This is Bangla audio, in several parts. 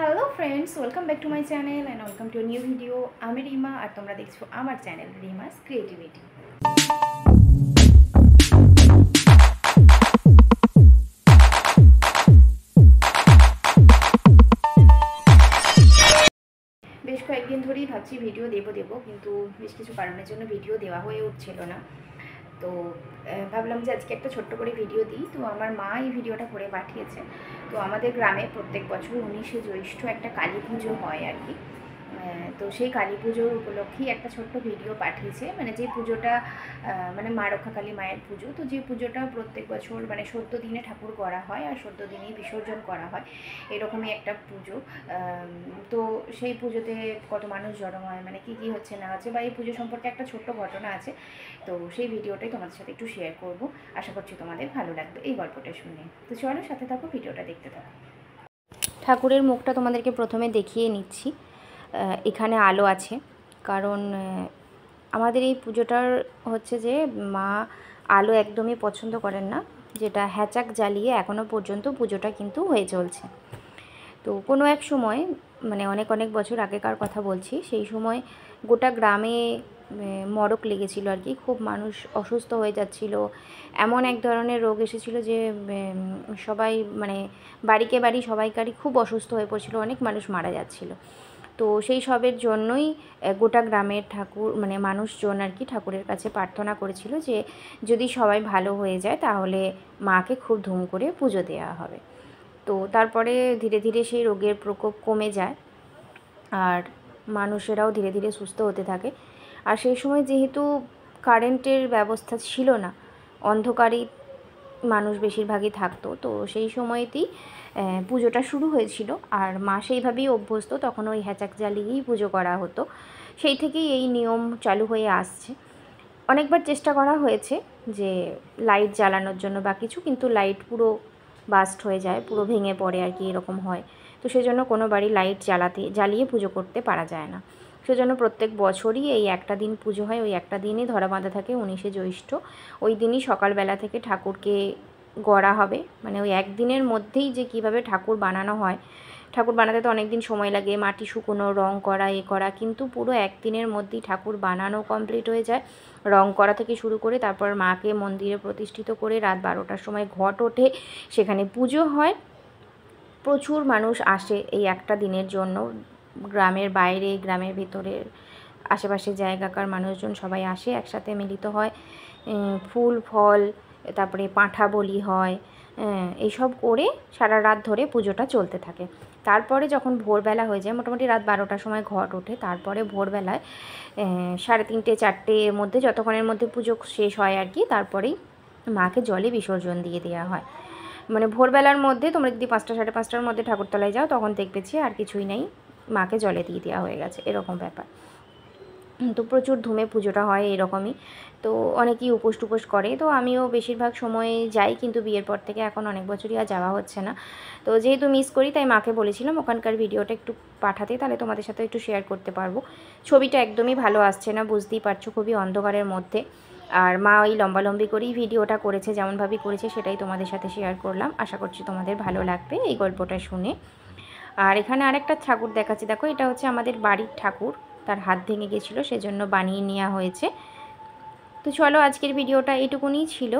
Hello friends, welcome back to my channel and welcome to new video. আমি রিমা আর তোমরা দেখছো আমার চ্যানেল রিমাস ক্রিয়েটিভিটি। বেশ কয়েকদিন ধরেই ভাবছি ভিডিও দেবো কিন্তু বেশ কিছু কারণের জন্য ভিডিও দেওয়া হয়ে উঠছিল না। তো ভাবলাম যে আজকে একটা ছোট্ট করে ভিডিও দিই। তো আমার মা এই ভিডিওটা করে পাঠিয়েছে। তো আমাদের গ্রামে প্রত্যেক বছর 19শে জ্যৈষ্ঠ একটা কালী পুজো হয় আর কি। তো সেই কালী পুজোর উপলক্ষেই একটা ছোট্ট ভিডিও পাঠিয়েছে, মানে যে পুজোটা মানে মা রক্ষাকালী মায়ের পুজো। তো যে পুজোটা প্রত্যেক বছর মানে 14 দিনে ঠাকুর করা হয় আর 14 দিনেই বিসর্জন করা হয়, এরকমই একটা পুজো। তো সেই পুজোতে কত মানুষ জড়ো হয়, মানে কী কী হচ্ছে না হচ্ছে, বা এই পুজো সম্পর্কে একটা ছোট্ট ঘটনা আছে। তো সেই ভিডিওটাই তোমাদের সাথে একটু শেয়ার করব। আশা করছি তোমাদের ভালো লাগবে এই গল্পটা শুনে। তো চলো সাথে থাকো, ভিডিওটা দেখতে থাকো। ঠাকুরের মুখটা তোমাদেরকে প্রথমে দেখিয়ে নিচ্ছি। এখানে আলো আছে কারণ আমাদের এই পুজোটার হচ্ছে যে মা আলো একদমই পছন্দ করেন না, যেটা হ্যাচাক জ্বালিয়ে এখনও পর্যন্ত পুজোটা কিন্তু হয়ে চলছে। তো কোনো এক সময় মানে অনেক অনেক বছর আগেকার কথা বলছি, সেই সময় গোটা গ্রামে মড়ক লেগেছিল আর কি। খুব মানুষ অসুস্থ হয়ে যাচ্ছিল, এমন এক ধরনের রোগ এসেছিল যে সবাই মানে বাড়িকে বাড়ি সবাইকারই খুব অসুস্থ হয়ে পড়ছিল, অনেক মানুষ মারা যাচ্ছিল। তো সেই সবের জন্যই গোটা গ্রামের ঠাকুর মানে মানুষজন আর কি ঠাকুরের কাছে প্রার্থনা করেছিল যে যদি সবাই ভালো হয়ে যায় তাহলে মাকে খুব ধুম করে পুজো দেওয়া হবে। তো তারপরে ধীরে ধীরে সেই রোগের প্রকোপ কমে যায় আর মানুষেরাও ধীরে ধীরে সুস্থ হতে থাকে। আর সেই সময় যেহেতু কারেন্টের ব্যবস্থা ছিল না, অন্ধকারেই মানুষ বেশিরভাগই থাকতো, তো সেই সময়তেই পুজোটা শুরু হয়েছিল। আর মা সেইভাবেই অভ্যস্ত, তখন ওই হ্যাচাক জ্বালিয়েই পুজো করা হতো। সেই থেকেই এই নিয়ম চালু হয়ে আসছে। অনেকবার চেষ্টা করা হয়েছে যে লাইট জ্বালানোর জন্য বা কিছু, কিন্তু লাইট পুরো বাস্ট হয়ে যায়, পুরো ভেঙে পড়ে আর কি, এরকম হয়। তো সেজন্য কোনো বাড়ি লাইট জ্বালিয়ে পুজো করতে পারা যায় না। সেজন্য প্রত্যেক বছরই এই একটা দিন পুজো হয়, ওই একটা দিনই ধরা বাঁধা থাকে 19শে জ্যৈষ্ঠ। ওই দিনই সকালবেলা থেকে ঠাকুরকে গড়া হবে, মানে ওই একদিনের মধ্যেই যে কীভাবে ঠাকুর বানানো হয়। ঠাকুর বানাতে তো অনেক দিন সময় লাগে, মাটি শুকোনো, রং করা, এ করা, কিন্তু পুরো একদিনের মধ্যেই ঠাকুর বানানো কমপ্লিট হয়ে যায়। রং করা থেকে শুরু করে তারপর মাকে মন্দিরে প্রতিষ্ঠিত করে রাত 12টার সময় ঘট ওঠে, সেখানে পুজো হয়। প্রচুর মানুষ আসে এই একটা দিনের জন্য, গ্রামের বাইরে, গ্রামের ভেতরের আশেপাশের জায়গাকার মানুষজন সবাই আসে, একসাথে মিলিত হয়। ফুল ফল, তারপরে পাঁঠা বলি হয়, এইসব করে সারা রাত ধরে পুজোটা চলতে থাকে। তারপরে যখন ভোরবেলা হয়ে যায়, মোটামুটি রাত 12টার সময় ঘট ওঠে, তারপরে ভোরবেলায় 3:30 4টের মধ্যে, যতক্ষণের মধ্যে পুজো শেষ হয় আর কি, তারপরেই মাকে জলে বিসর্জন দিয়ে দেওয়া হয়। মানে ভোরবেলার মধ্যে তোমরা যদি 5টা 5:30টার মধ্যে ঠাকুরতলায় যাও, তখন দেখবে যে আর কিছুই নেই, মাকে জলে দিয়ে দেওয়া হয়ে গেছে, এরকম ব্যাপার। তো প্রচুর ধুমে পুজোটা হয় এরকমই। তো অনেকেই উপোস টুপোস করে, তো আমিও বেশিরভাগ সময় যাই, কিন্তু বিয়ের পর থেকে এখন অনেক বছরই আর যাওয়া হচ্ছে না। তো যেহেতু মিস করি, তাই মাকে বলেছিলাম ওখানকার ভিডিওটা একটু পাঠাতে, তাহলে তোমাদের সাথে একটু শেয়ার করতে পারবো। ছবিটা একদমই ভালো আসছে না, বুঝতেই পারছো, খুবই অন্ধকারের মধ্যে। আর মা ওই লম্বালম্বি করেই ভিডিওটা করেছে, যেমনভাবেই করেছে সেটাই তোমাদের সাথে শেয়ার করলাম। আশা করছি তোমাদের ভালো লাগবে এই গল্পটা শুনে। আর এখানে আরেকটা ঠাকুর দেখাচ্ছি, দেখো, এটা হচ্ছে আমাদের বাড়ির ঠাকুর, তার হাত ভেঙে গেছিলো, সেজন্য বানিয়ে নেওয়া হয়েছে। তো চলো, আজকের ভিডিওটা এটুকুনি ছিল।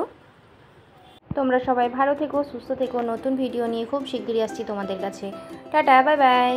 তোমরা সবাই ভালো থেকো, সুস্থ থেকো। নতুন ভিডিও নিয়ে খুব শিগগিরই আসছি তোমাদের কাছে। Tata, bye bye.